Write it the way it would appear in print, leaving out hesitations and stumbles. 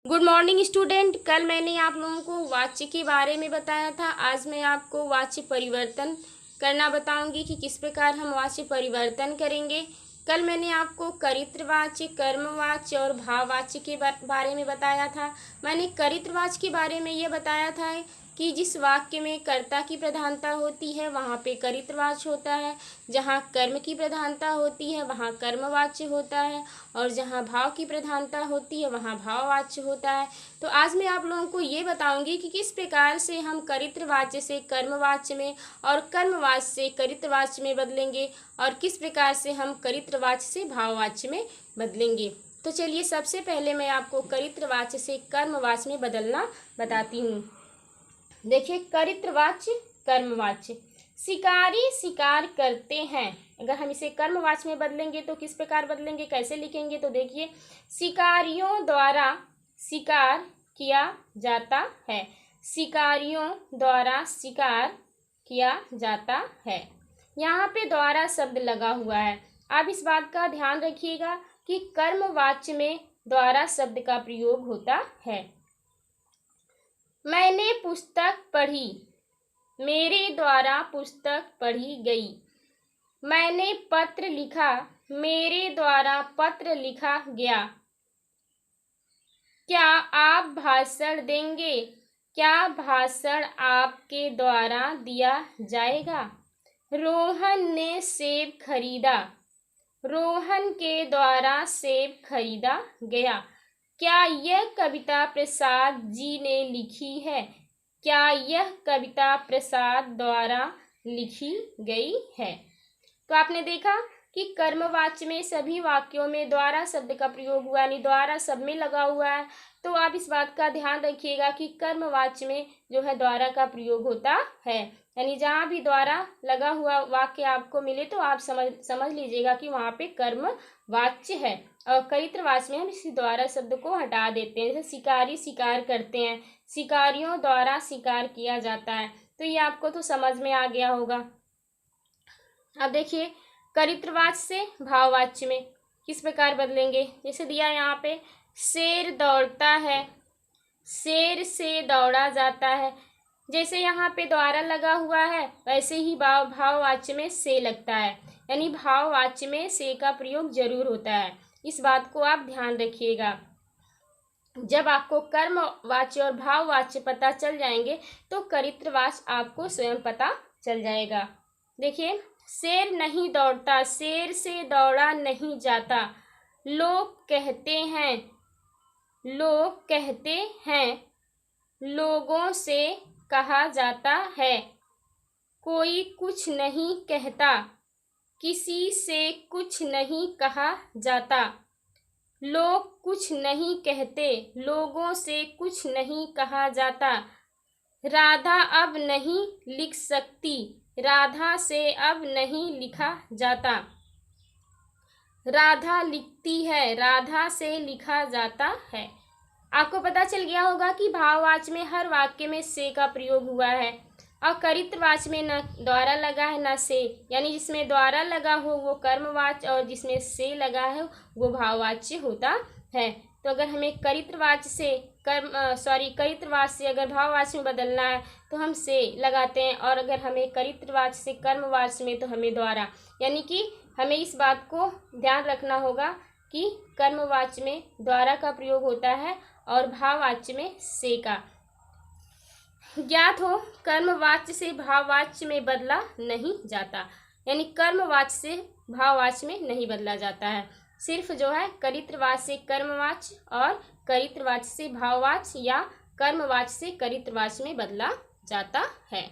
Good morning student. कल मैंने आप लोगों को वाच्य के बारे में बताया था। आज मैं आपको वाच्य परिवर्तन करना बताऊंगी कि किस प्रकार हम वाच्य परिवर्तन करेंगे। कल मैंने आपको करित्रवाच्य, कर्मवाच्य और भाववाच्य के बारे में बताया था। मैंने करित्रवाच्य के बारे में ये बताया था कि जिस वाक्य में कर्ता की प्रधानता होती है वहाँ पे करित्रवाच्य होता है, जहाँ कर्म की प्रधानता होती है वहाँ कर्मवाच्य होता है, और जहाँ भाव की प्रधानता होती है वहाँ भाववाच्य होता है। तो आज मैं आप लोगों को ये बताऊंगी कि किस प्रकार से हम करित्रवाच्य से कर्मवाच्य में और कर्मवाच्य से करित्रवाच्य में बदलेंगे, और किस प्रकार से हम करित्रवाच्य से भाववाच्य में बदलेंगे। तो चलिए सबसे पहले मैं आपको करित्रवाच्य से कर्मवाच्य में बदलना बताती हूँ। देखिए, करित्रवाच्य, कर्मवाच्य। शिकारी शिकार करते हैं, अगर हम इसे कर्मवाच्य में बदलेंगे तो किस प्रकार बदलेंगे, कैसे लिखेंगे, तो देखिए, शिकारियों द्वारा शिकार किया जाता है। शिकारियों द्वारा शिकार किया जाता है। यहाँ पे द्वारा शब्द लगा हुआ है। आप इस बात का ध्यान रखिएगा कि कर्मवाच्य में द्वारा शब्द का प्रयोग होता है। मैंने पुस्तक पढ़ी, मेरे द्वारा पुस्तक पढ़ी गई। मैंने पत्र लिखा, मेरे द्वारा पत्र लिखा गया। क्या आप भाषण देंगे, क्या भाषण आपके द्वारा दिया जाएगा। रोहन ने सेब खरीदा, रोहन के द्वारा सेब खरीदा गया। क्या यह कविता प्रसाद जी ने लिखी है, क्या यह कविता प्रसाद द्वारा लिखी गई है। तो आपने देखा कि कर्मवाच्य में सभी वाक्यों में द्वारा शब्द का प्रयोग हुआ, यानी द्वारा सब में लगा हुआ है। तो आप इस बात का ध्यान रखिएगा कि कर्मवाच्य में जो है द्वारा का प्रयोग होता है, यानी जहाँ भी द्वारा लगा हुआ वाक्य आपको मिले तो आप समझ लीजिएगा कि वहाँ पे कर्मवाच्य है। और करित्रवाच्य में हम इस द्वारा शब्द को हटा देते हैं। जैसे शिकारी शिकार करते हैं, शिकारियों द्वारा शिकार किया जाता है। तो ये आपको तो समझ में आ गया होगा। अब देखिए, करित्रवाच्य से भाववाच्य में किस प्रकार बदलेंगे। जैसे दिया यहाँ पे, शेर दौड़ता है, शेर से दौड़ा जाता है। जैसे यहाँ पे द्वारा लगा हुआ है वैसे ही भाववाच्य में से लगता है, यानी भाववाच्य में से का प्रयोग जरूर होता है। इस बात को आप ध्यान रखिएगा। जब आपको कर्मवाच्य और भाववाच्य पता चल जाएंगे तो करित्रवाच्य आपको स्वयं पता चल जाएगा। देखिए, शेर नहीं दौड़ता, शेर से दौड़ा नहीं जाता। लोग कहते हैं, लोग कहते हैं, लोगों से कहा जाता है। कोई कुछ नहीं कहता, किसी से कुछ नहीं कहा जाता। लोग कुछ नहीं कहते, लोगों से कुछ नहीं कहा जाता। राधा अब नहीं लिख सकती, राधा से अब नहीं लिखा जाता। राधा लिखती है, राधा से लिखा जाता है। आपको पता चल गया होगा कि भाववाच्य में हर वाक्य में से का प्रयोग हुआ है, और करित्रवाच्य में न द्वारा लगा है न से, यानी जिसमें द्वारा लगा हो वो कर्मवाच्य और जिसमें से लगा है वो भाववाच्य होता है। तो अगर हमें करित्रवाच्य से करित्रवाच्य से अगर भाववाच्य में बदलना है तो हम से लगाते हैं, और अगर हमें करित्रवाच्य से कर्मवाच्य में तो हमें द्वारा, यानी कि हमें इस बात को ध्यान रखना होगा कि कर्मवाच्य में द्वारा का प्रयोग होता है और भाववाच्य में से का। ज्ञात हो, कर्मवाच्य से भाववाच्य में बदला नहीं जाता, यानी कर्मवाच्य से भाववाच्य में नहीं बदला जाता है। सिर्फ जो है करित्रवाच्य से कर्मवाच्य और करित्रवाच्य से भाववाच्य या कर्मवाच्य से करित्रवाच्य में बदला जाता है।